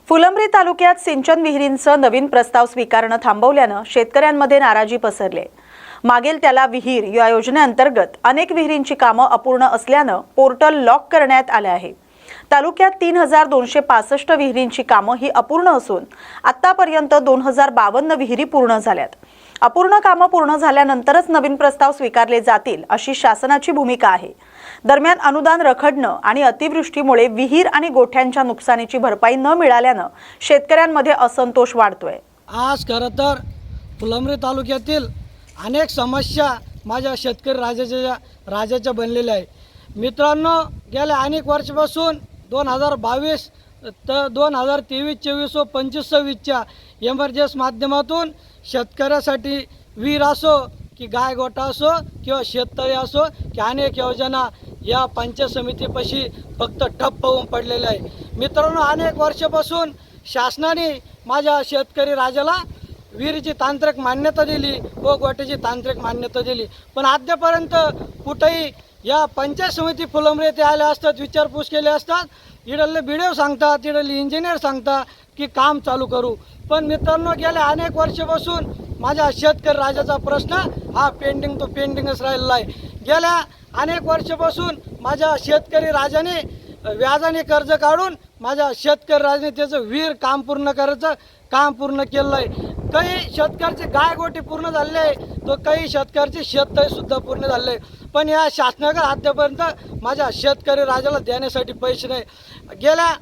फुलंब्री तालुक्यात सिंचन विहिरींचं नवीन प्रस्ताव स्वीकारणं थांबवल्यानं शेतकऱ्यांमध्ये नाराजी पसरली। मागेल त्याला विहीर या योजनेअंतर्गत अनेक विहिरींची कामं अपूर्ण असल्यानं पोर्टल लॉक करण्यात आले आहे। तालुक्यात 3265 विहिरींची कामं ही अपूर्ण असून आतापर्यंत 2052 विहिरी पूर्ण झाल्यात। अपूर्ण कामं पूर्ण झाल्यानंतरच नवीन प्रस्ताव स्वीकारले जातील अशी शासनाची भूमिका आहे। दरम्यान अनुदान रखडणं आणि अतिवृष्टीमुळे विहीर आणि गोठ्यांच्या नुकसानीची भरपाई न मिळाल्यानं शेतकऱ्यांमध्ये असंतोष वाढतोय। आज खरं तर फुलंब्री तालुक्यातील अनेक समस्या माझ्या शेतकरी राजाच्या बनलेल्या आहे। मित्रांनो, गेल्या अनेक वर्षापासून 2022 तर 2023, 24 व 25-26च्या एमर्जन्सी माध्यमातून शेतकऱ्यासाठी विहीर असो की गाय गोठा असो किंवा शेततळे असो की अनेक योजना या पंचायत समितीपाशी फक्त ठप्प होऊन पडलेल्या आहे। मित्रांनो, अनेक वर्षापासून शासनाने माझ्या शेतकरी राजाला विहिरीची तांत्रिक मान्यता दिली व गोठ्याची तांत्रिक मान्यता दिली, पण अद्यापर्यंत कुठेही या पंचायत समिती फुलंब्री येथे आले असतात, विचारपूस केली असतात, इडले बीडीओ सांगतात, इडले इंजिनियर सांगतात की काम चालू करू। पण मित्रांनो, गेल्या अनेक वर्षापासून माझ्या शेतकरी राजाचा प्रश्न हा पेंडिंग तो पेंडिंगच राहिलेला आहे। गेल्या अनेक वर्षापासून माझ्या शेतकरी राजाने व्याजाने कर्ज काढून माझ्या शेतकरी राजाने त्याचं विहीर काम पूर्ण करायचं काम पूर्ण केलं आहे। काही शेतकऱ्याचे गाय गोठी पूर्ण झाले आहे, तो काही शेतकऱ्याचे शेततळे सुद्धा पूर्ण झाले, पण या शासनाकडे अद्यापर्यंत माझ्या शेतकरी राजाला देण्यासाठी पैसे नाही। गेल्या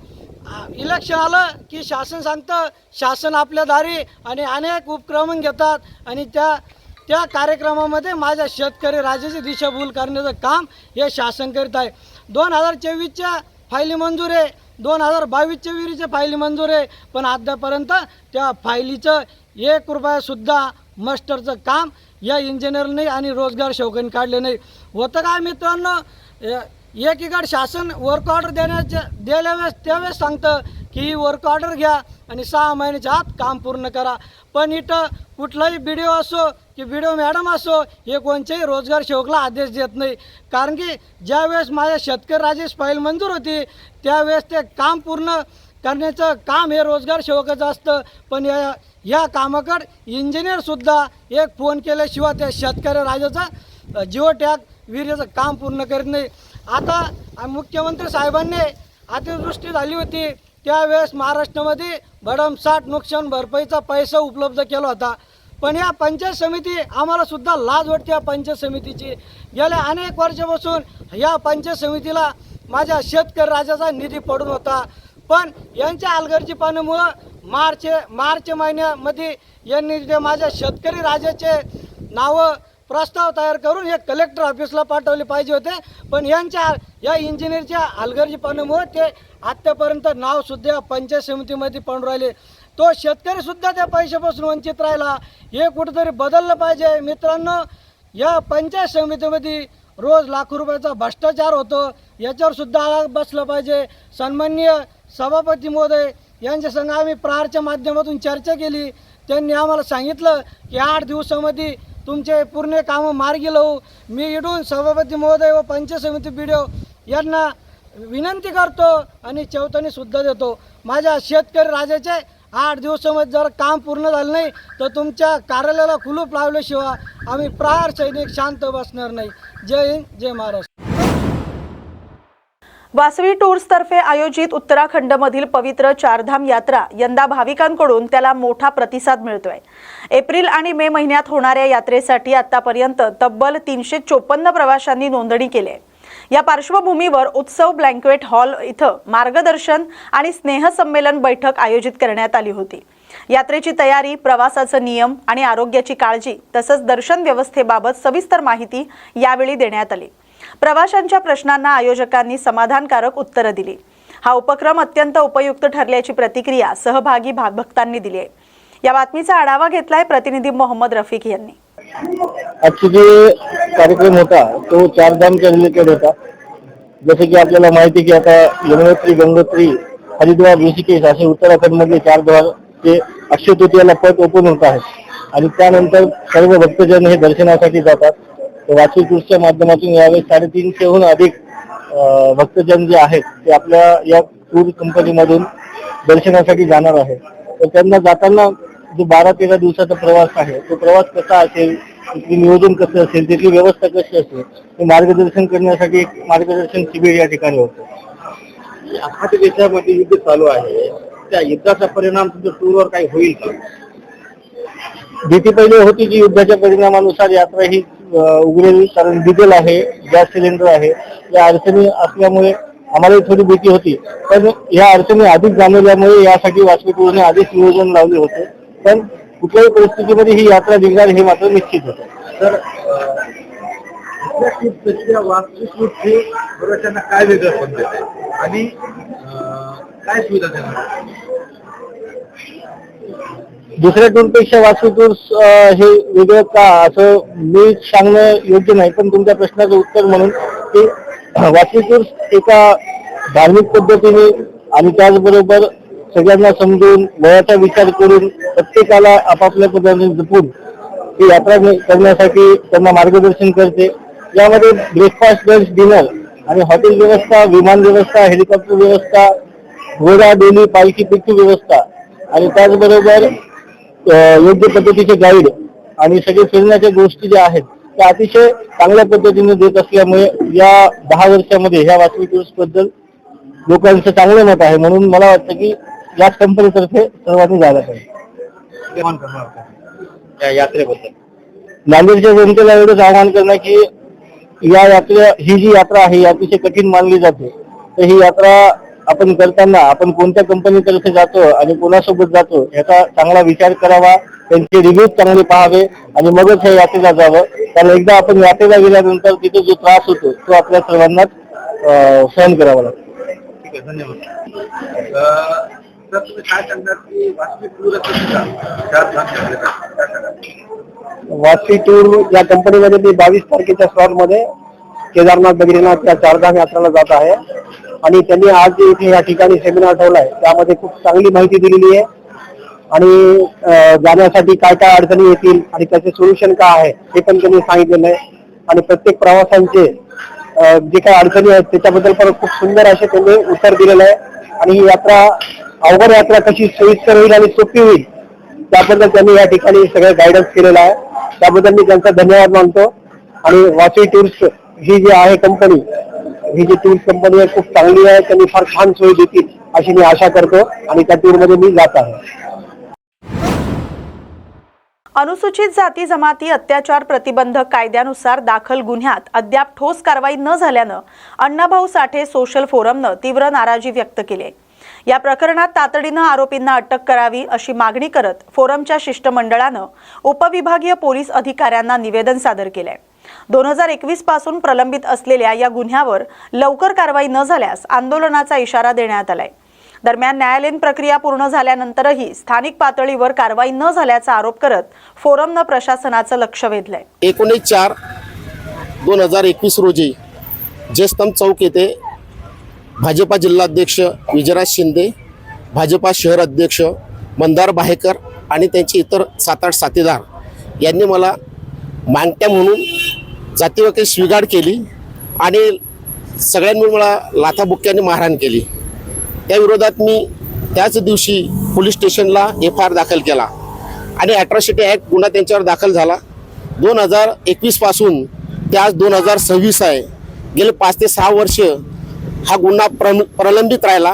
इलेक्शन आलं की शासन सांगतं, शासन आपल्या दारी आणि अनेक उपक्रम घेतात आणि त्या कार्यक्रमामध्ये माझ्या शेतकरी राजाची दिशाभूल करण्याचं काम हे शासन करीत आहे। 2024च्या फायली मंजूर आहे, 2022च्या विहिरीच्या फायली मंजूर आहे, पण अद्यापर्यंत त्या फायलीचं 1 रुपयासुद्धा मास्टरचं काम या इंजिनियरने आणि रोजगार सेवकांनी काढले नाही। होतं काय मित्रांनो, एकीकडे शासन वर्क ऑर्डर द्यायला त्यावेळेस सांगतं की ही वर्क ऑर्डर घ्या आणि 6 महिन्याच्या आत काम पूर्ण करा, पण इथं कुठलाही बीडीओ असो की बीडीओ मॅडम असो हे कोणत्याही रोजगार सेवकला आदेश देत नाही। कारण की ज्यावेळेस माझ्या शेतकरी राजाची फाईल मंजूर होती त्यावेळेस ते काम पूर्ण करण्याचं काम हे रोजगार सेवकाचं असतं, पण या कामाकडे इंजिनियरसुद्धा एक फोन केल्याशिवाय त्या शेतकरी राजाचा जिओ टॅग विहिरीचं काम पूर्ण करीत नाही। आता मुख्यमंत्री साहेबांनी अतिवृष्टी झाली होती त्यावेळेस महाराष्ट्रामध्ये भरमसाठ नुकसान भरपाईचा पैसा उपलब्ध केला होता, पण या पंचायत समिती आम्हाला सुद्धा लाज वाटते। या पंचायत समितीची गेल्या अनेक वर्षापासून या पंचायत समितीला माझ्या शेतकरी राजाचा निधी पडून होता, पण यांच्या हलगर्जीपणामुळं मार्च महिन्यामध्ये यांनी ते माझ्या शेतकरी राजाचे नावं प्रस्ताव तयार करून हे कलेक्टर ऑफिसला पाठवले पाहिजे होते, पण या इंजिनियरच्या हलगर्जीपणामुळे ते आत्तापर्यंत नावसुद्धा पंचायत समितीमध्ये पडून राहिले। तो शेतकरीसुद्धा त्या पैशापासून वंचित राहिला, हे कुठेतरी बदललं पाहिजे। मित्रांनो, या पंचायत समितीमध्ये रोज लाखो रुपयाचा भ्रष्टाचार होतो, याच्यावर सुद्धा आळा बसला पाहिजे। सन्माननीय सभापती महोदय यांच्या संग आम्ही प्रहारच्या माध्यमातून चर्चा केली, त्यांनी आम्हाला सांगितलं की 8 दिवसामध्ये तुमचे पूर्ण कामं मार्गी लावू। मी इडून सभापती महोदय व पंचायत समिती बीडीओ यांना विनंती करतो आणि चेतावणी सुद्धा देतो, माझ्या शेतकरी राजाचे 8 दिवसामध्ये जर काम पूर्ण झालं नाही तर तुमच्या कार्यालयाला कुलूप लावल्याशिवाय आम्ही प्रहार सैनिक शांत बसणार नाही। जय हिंद, जय महाराष्ट्र। वासवी टूर्स तर्फे आयोजित उत्तराखंडमधील पवित्र चारधाम यात्रा यंदा भाविकांकडून त्याला मोठा प्रतिसाद मिळतोय। एप्रिल आणि मे महिन्यात होणाऱ्या यात्रेसाठी आतापर्यंत तब्बल 354 प्रवाशांनी नोंदणी केली आहे। या पार्श्वभूमीवर उत्सव ब्लँक्वेट हॉल इथं मार्गदर्शन आणि स्नेहसंमेलन बैठक आयोजित करण्यात आली होती। यात्रेची तयारी, प्रवासाचे नियम आणि आरोग्याची काळजी तसंच दर्शन व्यवस्थेबाबत सविस्तर माहिती यावेळी देण्यात आली। प्रवाशांच्या प्रश्नांना आयोजकांनी समाधानकारक उत्तरे दिली। हा उपक्रम अत्यंत उपयुक्त ठरल्याची प्रतिक्रिया सहभागी भक्तांनी दिली आहे। या बातमीचा आढावा घेतलाय प्रतिनिधी मोहम्मद रफिक यांनी। आजचा जो कार्यक्रम होता तो चारधामच्या रिलेटेड होता। जसे की आपल्याला माहिती की आता यमुनोत्री, गंगोत्री, हरिद्वार, ऋषिकेश असे उत्तराखंडमधले 4 द्वारचे अक्षय तृतीयेला पट ओपन होत आहे आणि त्यानंतर सर्व भक्तजन हे दर्शनासाठी जातात। वासवी टूर्सच्या माध्यमातून यावेळेस 350हून अधिक भक्तजन जे आहेत ते आपल्या या टूर कंपनीमधून दर्शनासाठी जाणार आहे. तर त्यांना जाताना जो 12-13 दिवसाचा प्रवास आहे तो प्रवास कसा असेल, तिथले नियोजन कसं असेल, तिथली व्यवस्था कशी असेल हे मार्गदर्शन करण्यासाठी एक मार्गदर्शन शिबिर या ठिकाणी होतं. आपल्या देशामध्ये युद्ध चालू आहे, त्या युद्धाचा परिणाम तुमच्या टूरवर काही होईल का? भीती पहिले होती की युद्धाच्या परिणामानुसार यात्रा ही उघडेल, कारण डिझेल आहे, गॅस सिलेंडर आहे, या अडचणी असल्यामुळे आम्हाला थोडी भीती होती. पण या अडचणी अधिक जाणवल्यामुळे यासाठी वासवी टूरने आधीच नियोजन लावले होते. पण कुठल्याही परिस्थितीमध्ये ही यात्रा निघणार हे मात्र निश्चित होतं. तर आपल्या ट्रूपपेक्षा वास्तविक ट्रूप हे प्रवाशांना काय वेगळं पण देते आणि काय सुविधा देणार? दुसऱ्या टूरपेक्षा वासवी टूर्स हे वेगळं का असं मी सांगणं योग्य नाही. पण तुमच्या प्रश्नाचं उत्तर म्हणून की वासवी टूर्स एका धार्मिक पद्धतीने आणि त्याचबरोबर सगळ्यांना समजून वयाचा विचार करून प्रत्येकाला आपापल्या पद्धतीने जपून ही यात्रा करण्यासाठी त्यांना मार्गदर्शन करते. यामध्ये ब्रेकफास्ट, लंच, डिनर आणि हॉटेल व्यवस्था, विमान व्यवस्था, हेलिकॉप्टर व्यवस्था, घोडा, डोली, पालखी, पिट्टू व्यवस्था आणि त्याचबरोबर योग्य पद्धतीचे गाईड आणि सगळे फिरण्याच्या गोष्टी ज्या आहेत त्या अतिशय चांगल्या पद्धतीने देत असल्यामुळे या 10 वर्षामध्ये ह्या वासवी टूर्स बद्दल लोकांचं चांगलं मत आहे. म्हणून मला वाटतं की याच कंपनीतर्फे सर्वांनी जायला पाहिजे. या यात्रेबद्दल नांदेडच्या जनतेला एवढंच आवाहन करणं की ही जी यात्रा आहे ही अतिशय कठीण मानली जाते. तर ही यात्रा आपण करताना आपण कोणत्या कंपनीतर्फे जातो आणि कोणासोबत जातो याचा चांगला विचार करावा, त्यांचे रिव्ह्यूज चांगले पाहावे आणि मगच या यात्रेला जावं. कारण एकदा आपण यात्रेला गेल्यानंतर तिथे जो त्रास होतो तो आपल्या सर्वांनाच सहन करावा लागतो. ठीक आहे, धन्यवाद. तर तुम्ही काय सांगणार की वास्तविक टूर वासवी टूर या कंपनीमध्ये मी 22 तारखेच्या स्लॉटमध्ये केदारनाथ, बद्रीनाथ या 4 धाम यात्रेला जात आहे आणि त्यांनी आज इथे या ठिकाणी सेमिनार ठेवलाय त्यामध्ये खूप चांगली माहिती दिलेली आहे आणि जाण्यासाठी काय काय अडचणी येतील आणि त्याचे सोल्युशन काय आहे हे पण त्यांनी सांगितलेलं आहे. आणि प्रत्येक प्रवासांचे जे काही अडचणी आहेत त्याच्याबद्दल पण खूप सुंदर असे त्यांनी उत्तर दिलेलं आहे. आणि ही यात्रा अवघड यात्रा कशी सोयीस्कर होईल आणि सोपी होईल त्याबद्दल त्यांनी या ठिकाणी सगळं गायडन्स केलेलं आहे. त्याबद्दल मी त्यांचा धन्यवाद मानतो. आणि वासवी टूर्स ही जी आहे कंपनी, ही जी टूर्स कंपनी आहे खूप चांगली आहे. त्यांनी फार छान सोयी देतील अशी मी आशा करतो आणि त्या टूरमध्ये मी जात आहे. अनुसूचित जाती जमाती अत्याचार प्रतिबंधक कायद्यानुसार दाखल गुन्ह्यात अद्याप ठोस कारवाई न झाल्यानं अण्णाभाऊ साठे सोशल फोरमनं तीव्र नाराजी व्यक्त केली आहे. या प्रकरणात तातडीनं आरोपींना अटक करावी अशी मागणी करत फोरमच्या शिष्टमंडळानं उपविभागीय पोलीस अधिकाऱ्यांना निवेदन सादर केलंय. 2021 पासून प्रलंबित असलेल्या या गुन्ह्यावर लवकर कारवाई न झाल्यास आंदोलनाचा इशारा देण्यात आलाय. दरम्यान न्यायालयीन प्रक्रिया पूर्ण झाल्यानंतरही स्थानिक पातळीवर कारवाई न झाल्याचा आरोप करत फोरमनं प्रशासनाचं लक्ष वेधलंय. 19/4/2021 रोजी जयस्तंभ चौक येथे भाजपा जिल्हाध्यक्ष विजयराज शिंदे, भाजपा शहर अध्यक्ष मंदार बाहेकर आणि त्यांचे इतर 7-8 साथीदार यांनी मला मागण्या म्हणून जातीवकील स्वीकार केली आणि सगळ्यांनी मला लाथाबुक्क्याने मारहाण केली. त्या विरोधात मी त्याच दिवशी पोलीस स्टेशनला FIR दाखल केला आणि ॲट्रॉसिटी ॲक्ट गुन्हा त्यांच्यावर दाखल झाला. 2021 पासून ते आज 2026 आहे. गेले 5 ते 6 वर्ष हा गुन्हा प्रलंबित राहिला.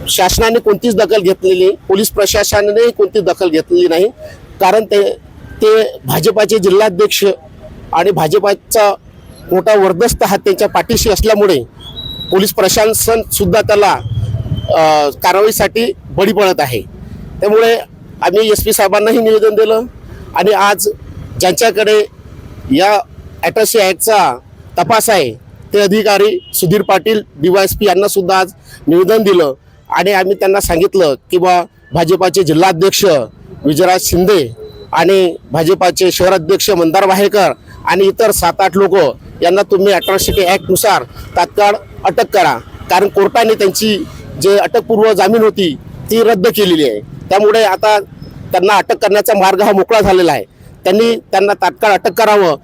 शासनाने कोणतीच दखल घेतलेली, पोलीस प्रशासनाने कोणतीच दखल घेतलेली नाही. कारण ते भाजपाचे जिल्हाध्यक्ष आणि भाजपाचा मोठा वर्दस्त हात त्यांच्या पाठीशी असल्यामुळे पोलीस प्रशासन सुद्धा त्याला कारवाईसाठी बळी पडत आहे. त्यामुळे आम्ही SP साहेबांनाही निवेदन दिलं आणि आज ज्यांच्याकडे या ॲट्रॉसिटी ॲक्टचा तपास आहे ते अधिकारी सुधीर पाटील DYSP यांना सुद्धा आज निवेदन दिलं आणि आम्ही त्यांना सांगितलं की भाजपाचे जिल्हाध्यक्ष विजयराज शिंदे आणि भाजपाचे शहर अध्यक्ष मंदार बाहेकर आणि इतर 7-8 लोक यांना तुम्ही ॲट्रॉसिटी ॲक्टनुसार तात्काळ अटक करा. कारण कोर्टाने त्यांची जे अटकपूर्व जामीन होती ती रद्द केलेली आहे. त्यामुळे आता त्यांना अटक करण्याचा मार्ग हा मोकळा झालेला आहे. त्यांना तात्काळ अटक करावं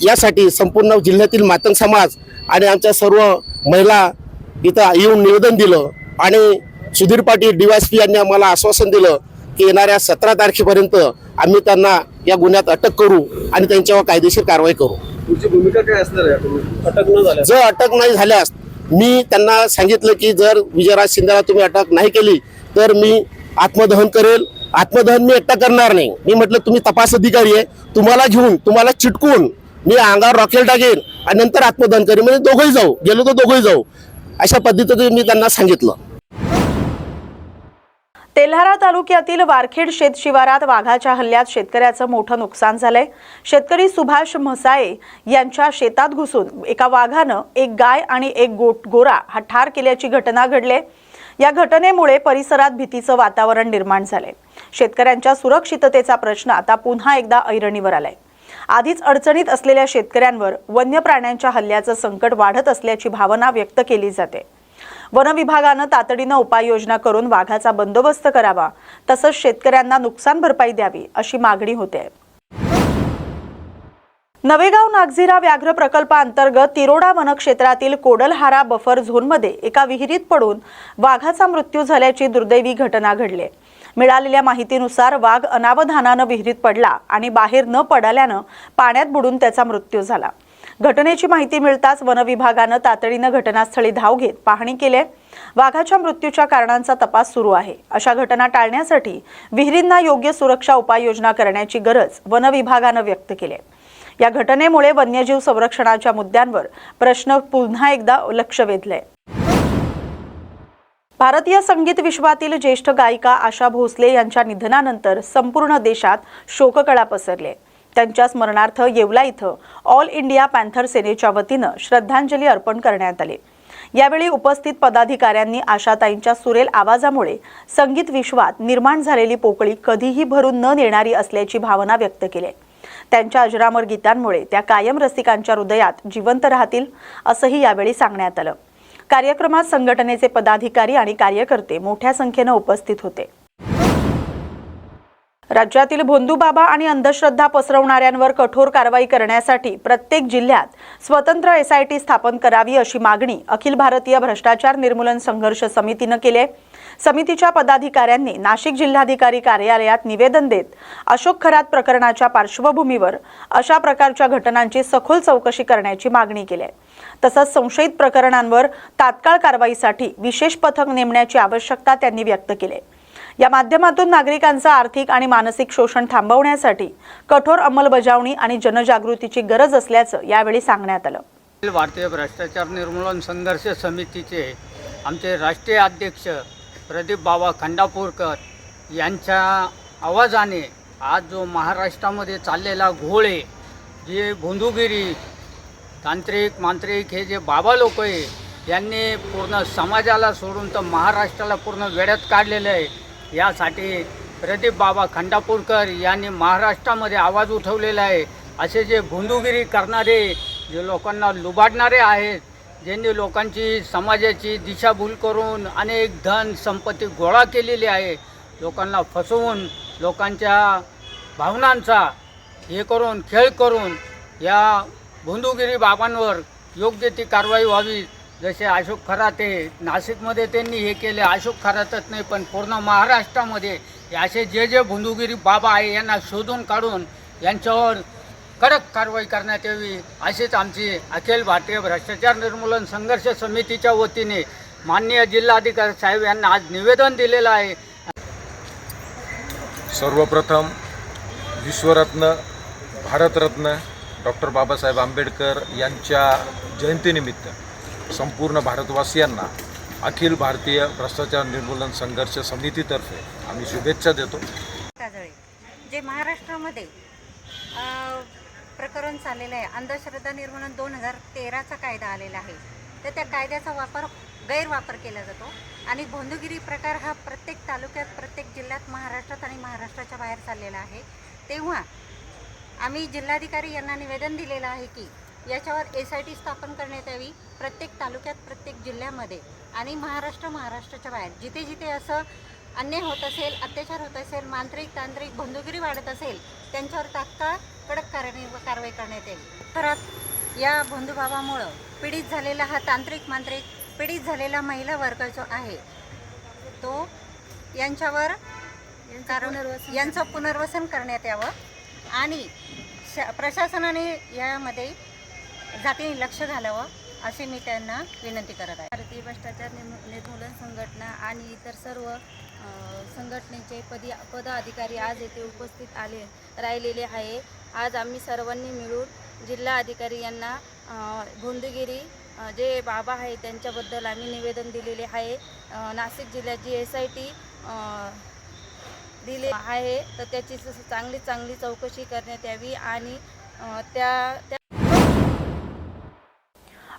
यासाठी संपूर्ण जिल्ह्यातील मातंग समाज आणि आमच्या सर्व महिला इथं येऊन निवेदन दिलं आणि सुधीर पाटील DYSP यांनी आम्हाला आश्वासन दिलं की येणाऱ्या 17 तारखेपर्यंत आम्ही त्यांना या गुन्ह्यात अटक करू आणि त्यांच्यावर कायदेशीर कारवाई करू. तुमची भूमिका काय असणार आहे अटक न झाल्यास? जर अटक नाही झाल्यास मी त्यांना सांगितलं की जर विजयराज शिंदेला तुम्ही अटक नाही केली तर मी आत्मदहन करेल. आत्मदहन मी एकटा करणार नाही. मी म्हटलं तुम्ही तपास अधिकारी आहे, तुम्हाला घेऊन तुम्हाला चिटकून मी अंगावर रॉकेल टाकेन आणि नंतर आत्मदहन करेन. म्हणजे दोघंही जाऊ, गेलो तर दोघंही जाऊ, अशा पद्धतीने मी त्यांना सांगितलं. तेल्हारा तालुक्यातील वारखेड शेत शिवारात वाघाच्या हल्ल्यात शेतकऱ्याचं मोठं नुकसान झालंय. शेतकरी सुभाष म्हसाळे यांच्या शेतात घुसून एका वाघानं एक गाय आणि एक गोरा हा ठार केल्याची घटना घडली. या घटनेमुळे परिसरात भीतीचं वातावरण निर्माण झालंय. शेतकऱ्यांच्या सुरक्षिततेचा प्रश्न आता पुन्हा एकदा ऐरणीवर आलाय. आधीच अडचणीत असलेल्या शेतकऱ्यांवर वन्य प्राण्यांच्या हल्ल्याचं संकट वाढत असल्याची भावना व्यक्त केली जाते. वन विभागानं तातडीनं उपाययोजना करून वाघाचा बंदोबस्त करावा, तसंच शेतकऱ्यांना नुकसान भरपाई द्यावी अशी मागणी होते. नवेगाव नागझिरा व्याघ्र प्रकल्पाअंतर्गत तिरोडा वनक्षेत्रातील कोडलहारा बफर झोनमध्ये एका विहिरीत पडून वाघाचा मृत्यू झाल्याची दुर्दैवी घटना घडली. मिळालेल्या माहितीनुसार वाघ अनावधानानं विहिरीत पडला आणि बाहेर न पडल्यानं पाण्यात बुडून त्याचा मृत्यू झाला. घटनेची माहिती मिळताच वन विभागानं तातडीनं घटनास्थळी धाव घेत पाहणी केली. वाघाच्या मृत्यूच्या कारणांचा तपास सुरू आहे. अशा घटना टाळण्यासाठी विहिरींना योग्य सुरक्षा उपाययोजना करण्याची गरज वन विभागानं व्यक्त केली. या घटनेमुळे वन्यजीव संरक्षणाच्या मुद्द्यांवर प्रश्न पुन्हा एकदा लक्ष वेधले. भारतीय संगीत विश्वातील ज्येष्ठ गायिका आशा भोसले यांच्या निधनानंतर संपूर्ण देशात शोककळा पसरली. त्यांच्या स्मरणार्थ येवला इथं ऑल इंडिया पॅन्थर सेनेच्या वतीनं श्रद्धांजली अर्पण करण्यात आली. यावेळी उपस्थित पदाधिकाऱ्यांनी आशाताईंच्या सुरेल आवाजामुळे संगीत विश्वात निर्माण झालेली पोकळी कधीही भरून न येणारी असल्याची भावना व्यक्त केली. त्यांच्या अजरामर गीतांमुळे त्या कायम रसिकांच्या हृदयात जिवंत राहतील असंही यावेळी सांगण्यात आलं. कार्यक्रमात संघटनेचे पदाधिकारी आणि कार्यकर्ते मोठ्या संख्येने उपस्थित होते. राज्यातील भोंदूबाबा आणि अंधश्रद्धा पसरवणाऱ्यांवर कठोर कारवाई करण्यासाठी प्रत्येक जिल्ह्यात स्वतंत्र SIT स्थापन करावी अशी मागणी अखिल भारतीय भ्रष्टाचार निर्मूलन संघर्ष समितीनं केली आहे. समितीच्या पदाधिकाऱ्यांनी नाशिक जिल्हाधिकारी कार्यालयात निवेदन देत अशोक खरात प्रकरणाच्या पार्श्वभूमीवर अशा प्रकारच्या घटनांची सखोल चौकशी करण्याची मागणी केली आहे. तसंच संशयित प्रकरणांवर तात्काळ कारवाईसाठी विशेष पथक नेमण्याची आवश्यकता त्यांनी व्यक्त केली. या माध्यमातून नागरिकांचं आर्थिक आणि मानसिक शोषण थांबवण्यासाठी कठोर अंमलबजावणी आणि जनजागृतीची गरज असल्याचं यावेळी सांगण्यात आलं. भारतीय भ्रष्टाचार निर्मूलन संघर्ष समितीचे आमचे राष्ट्रीय अध्यक्ष प्रदीप बाबा खंडापूरकर यांच्या आवाजाने आज जो महाराष्ट्रामध्ये चाललेला घोळ आहे, जे भोंदूगिरी तांत्रिक मांत्रिक हे जे बाबा लोक आहे यांनी पूर्ण समाजाला सोडून तर महाराष्ट्राला पूर्ण वेड्यात काढलेलं आहे. यासाठी प्रदीप बाबा खंडापूरकर यांनी महाराष्ट्रामध्ये आवाज उठवलेला आहे. असे जे भोंदूगिरी करणारे, जे लोकांना लुबाडणारे आहेत, ज्यांनी लोकांची समाजाची दिशाभूल करून अनेक धन संपत्ती गोळा केलेली आहे, लोकांना फसवून लोकांच्या भावनांचा हे करून खेळ करून या भोंदूगिरी बाबांवर योग्य ती कारवाई व्हावी. जसे अशोक खराते नाशिकमध्ये त्यांनी हे केले, अशोक खरातच नाही पण पूर्ण महाराष्ट्रामध्ये असे जे जे भोंदूगिरी बाबा आहे यांना शोधून काढून यांच्यावर कडक कारवाई करण्यात यावी, अशीच आमची अखिल भारतीय भ्रष्टाचार निर्मूलन संघर्ष समितीच्या वतीने माननीय जिल्हाधिकारी साहेब यांना आज निवेदन दिलेलं आहे. सर्वप्रथम विश्वरत्न भारतरत्न डॉक्टर बाबासाहेब आंबेडकर यांच्या जयंतीनिमित्त संपूर्ण भारतवासियांना अखिल भारतीय भ्रष्टाचार निर्मूलन संघर्ष समितीतर्फे आम्ही शुभेच्छा देतो. जे महाराष्ट्रामध्ये प्रकरण चाललेलं आहे, अंधश्रद्धा निर्मूलन 2013चा कायदा आलेला आहे, तर त्या कायद्याचा गैरवापर केला जातो आणि भोंदूगिरी प्रकार हा प्रत्येक तालुक्यात प्रत्येक जिल्ह्यात महाराष्ट्रात आणि महाराष्ट्राच्या बाहेर चाललेला आहे. तेव्हा आम्ही जिल्हाधिकारी यांना निवेदन दिलेलं आहे की याच्यावर SIT स्थापन करण्यात यावी प्रत्येक तालुक्यात प्रत्येक जिल्ह्यामध्ये आणि महाराष्ट्राच्या बाहेर जिथे जिथे असं अन्याय होत असेल, अत्याचार होत असेल, मांत्रिक तांत्रिक भोंदूगिरी वाढत असेल त्यांच्यावर तात्काळ कडक कारवाई करण्यात येईल. परत या भोंदूबाबामुळं पीडित झालेला हा तांत्रिक मांत्रिक, पीडित झालेला महिला वर्ग जो आहे तो यांच्यावर यांचं पुनर्वसन करण्यात यावं आणि प्रशासनाने यामध्ये जातीने लक्ष घालावं अशी मी त्यांना विनंती करत आहे. भारतीय भ्रष्टाचार निर्मूलन संघटना आणि इतर सर्व संघटनेचे पदाधिकारी आज येथे उपस्थित राहिलेले आहे. आज आम्ही सर्वांनी मिळून जिल्हा अधिकारी यांना भोंदूगिरी जे बाबा आहे त्यांच्याबद्दल आम्ही निवेदन दिलेले आहे. नाशिक जिल्ह्याची SIT दिले आहे तर त्याची चांगली चौकशी करण्यात यावी आणि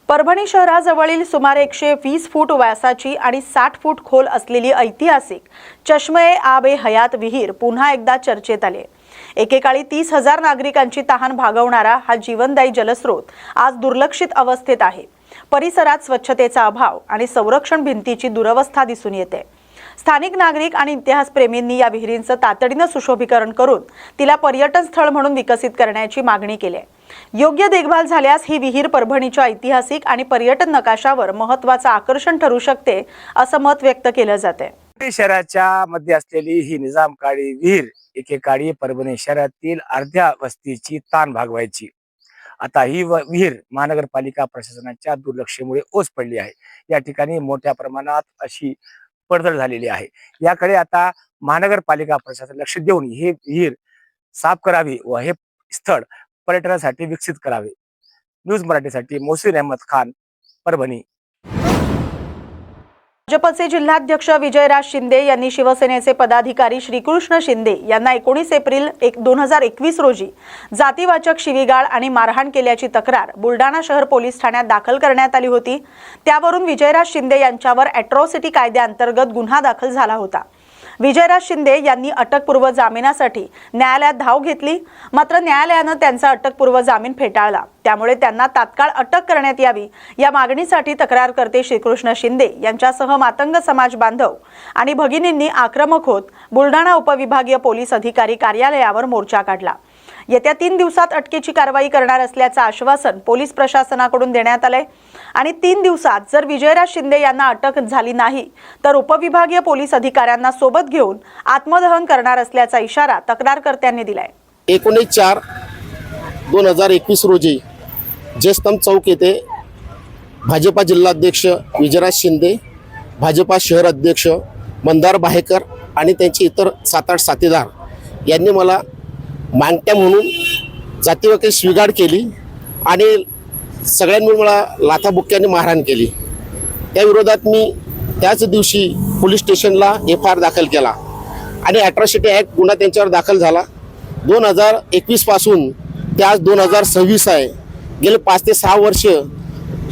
परभणी शहराजवळील सुमारे 120 फूट व्यासाची आणि 60 फूट खोल असलेली ऐतिहासिक चष्मे आब हयात विहीर पुन्हा एकदा चर्चेत आले. एकेकाळी 30,000 नागरिकांची तहान भागवणारा हा जीवनदायी जलस्रोत आज दुर्लक्षित अवस्थेत आहे. परिसरात स्वच्छतेचा अभाव आणि संरक्षण भिंतीची दुरवस्था दिसून येते. स्थानिक नागरिक आणि इतिहासप्रेमींनी या विहिरींचं तातडीनं सुशोभीकरण करून तिला पर्यटन स्थळ म्हणून विकसित करण्याची मागणी केली आहे. योग्य देखभाल झाल्यास ही विहीर परभणीच्या ऐतिहासिक आणि पर्यटन नकाशावर महत्त्वाचं आकर्षण ठरू शकते असं मत व्यक्त केलं जाते. शहराच्या मध्ये असलेली ही निजामकाळी विहीर एकेकाळी परभणी शहरातील अर्ध्या वस्तीची ताण भागवायची. आता ही विहीर महानगरपालिका प्रशासनाच्या दुर्लक्षामुळे ओस पडली आहे. या ठिकाणी मोठ्या प्रमाणात अशी पडझड झालेली आहे. याकडे आता महानगरपालिका प्रशासन लक्ष देऊन ही विहीर साफ करावी व हे स्थळ पर्यटनासाठी विकसित करावे. न्यूज मराठीसाठी मोहसिन अहमद खान, परभणी. भाजपचे जिल्हाध्यक्ष विजयराज शिंदे यांनी शिवसेनेचे पदाधिकारी श्रीकृष्ण शिंदे यांना 19 एप्रिल 2021 रोजी जातीवाचक शिवीगाळ आणि मारहाण केल्याची तक्रार बुलढाणा शहर पोलीस ठाण्यात दाखल करण्यात आली होती. त्यावरून विजयराज शिंदे यांच्यावर अॅट्रॉसिटी कायद्याअंतर्गत गुन्हा दाखल झाला होता. विजयराज शिंदे यांनी अटकपूर्व जामिनासाठी न्यायालयात धाव घेतली. मात्र न्यायालयानं त्यांचा अटकपूर्व जामीन फेटाळला. त्यामुळे त्यांना तात्काळ अटक करण्यात यावी या मागणीसाठी तक्रारकर्ते श्रीकृष्ण शिंदे यांच्यासह मातंग समाज बांधव आणि भगिनींनी आक्रमक होत बुलढाणा उपविभागीय पोलीस अधिकारी कार्यालयावर मोर्चा काढला. येत्या 3 दिवसात अटकेची कारवाई करणार असल्याचं आश्वासन पोलीस प्रशासनाकडून देण्यात आलंय आणि 3 दिवसात जर विजयराज शिंदे यांना अटक झाली नाही तर उपविभागीय पोलीस अधिकाऱ्यांना सोबत घेऊन आत्मदहन करणार असल्याचा इशारा तक्रारकर्त्यांनी दिलाय. 19/4/2021 रोजी जयस्तंभ चौक येथे भाजपा जिल्हाध्यक्ष विजयराज शिंदे, भाजपा शहर अध्यक्ष मंदार बाहेकर आणि त्यांचे इतर 7-8 साथीदार यांनी मला मागण्या म्हणून जातीवाचक शिवीगाळ केली आणि सगळ्यांनी मला लाथाबुक्क्याने मारहाण केली. त्या विरोधात मी त्याच दिवशी पोलीस स्टेशनला FIR दाखल केला आणि अॅट्रॉसिटी ॲक्ट गुन्हा त्यांच्यावर दाखल झाला. 2021 पासून ते आज 2026 आहे. गेले 5 ते 6 वर्ष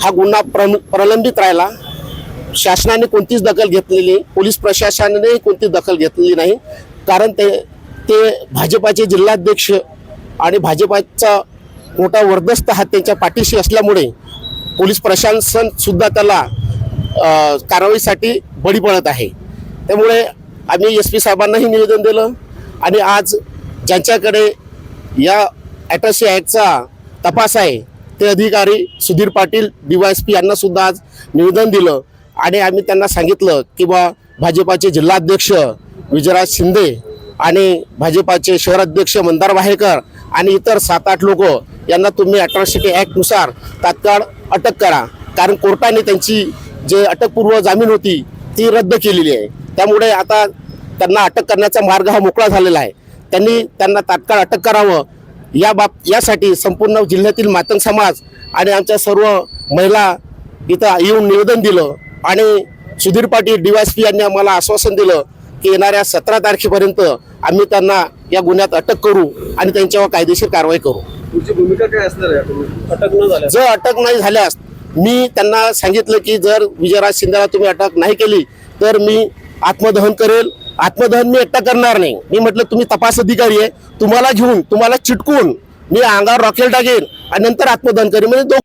हा गुन्हा प्रलंबित राहिला. शासनाने कोणतीच दखल घेतलेली, पोलीस प्रशासनाने कोणतीच दखल घेतलेली नाही. कारण ते भाजपाचे जिल्हाध्यक्ष आणि भाजपाचा मोठा वर्दस्त हात त्यांच्या पाठीशी असल्यामुळे पोलीस प्रशासन सुद्धा त्याला कारवाईसाठी बळी पडत आहे. त्यामुळे आम्ही SP साहेबांनाही निवेदन दिलं आणि आज ज्यांच्याकडे या अॅट्रॉसिटी ॲक्टचा तपास आहे ते अधिकारी सुधीर पाटील DYSP यांना सुद्धा आज निवेदन दिलं आणि आम्ही त्यांना सांगितलं की भाजपाचे जिल्हाध्यक्ष विजयराज शिंदे आणि भाजपाचे शहर अध्यक्ष मंदार बाहेकर आणि इतर 7-8 लोक यांना तुम्ही अॅट्रॉसिटी ॲक्टनुसार तात्काळ अटक करा. कारण कोर्टाने त्यांची जे अटकपूर्व जामीन होती ती रद्द केलेली आहे. त्यामुळे आता त्यांना अटक करण्याचा मार्ग हा मोकळा झालेला आहे. त्यांना तात्काळ अटक करावं यासाठी संपूर्ण जिल्ह्यातील मातंग समाज आणि आमच्या सर्व महिला इथं येऊन निवेदन दिलं आणि सुधीर पाटील DYSP यांनी आम्हाला आश्वासन दिलं की येणाऱ्या 17 तारखेपर्यंत आम्ही त्यांना या गुन्ह्यात अटक करू आणि त्यांच्यावर कायदेशीर कारवाई करू. तुमची भूमिका काय असणार आहे? जर अटक नाही झाल्यास मी त्यांना सांगितलं की जर विजयराज शिंदेला तुम्ही अटक नाही केली तर मी आत्मदहन करेल. आत्मदहन मी एकटा करणार नाही. मी म्हटलं तुम्ही तपास अधिकारी आहे, तुम्हाला घेऊन तुम्हाला चिटकून मी अंगावर रॉकेल टाकेन आणि नंतर आत्मदहन करेन. म्हणजे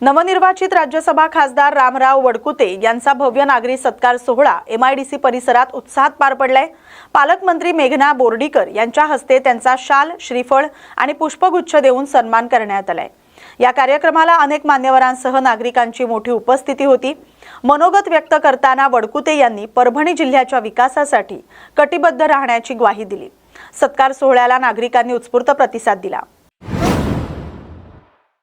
नवनिर्वाचित राज्यसभा खासदार रामराव वडकुते यांचा भव्य नागरी सत्कार सोहळा MIDC परिसरात उत्साहात पार पडलाय. पालकमंत्री मेघना बोर्डीकर यांच्या हस्ते त्यांचा शाल, श्रीफळ आणि पुष्पगुच्छ देऊन सन्मान करण्यात आलाय. या कार्यक्रमाला अनेक मान्यवरांसह नागरिकांची मोठी उपस्थिती होती. मनोगत व्यक्त करताना वडकुते यांनी परभणी जिल्ह्याच्या विकासासाठी कटिबद्ध राहण्याची ग्वाही दिली. सत्कार सोहळ्याला नागरिकांनी उत्स्फूर्त प्रतिसाद दिला.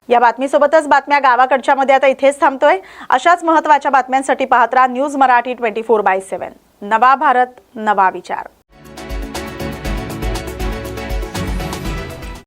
या बातमीसोबतच बातम्या गावाकडच्या मध्ये आता इथेच थांबतोय. अशाच महत्त्वाच्या बातम्यांसाठी पाहत राहा न्यूज मराठी 24/7. नवा भारत नवा विचार.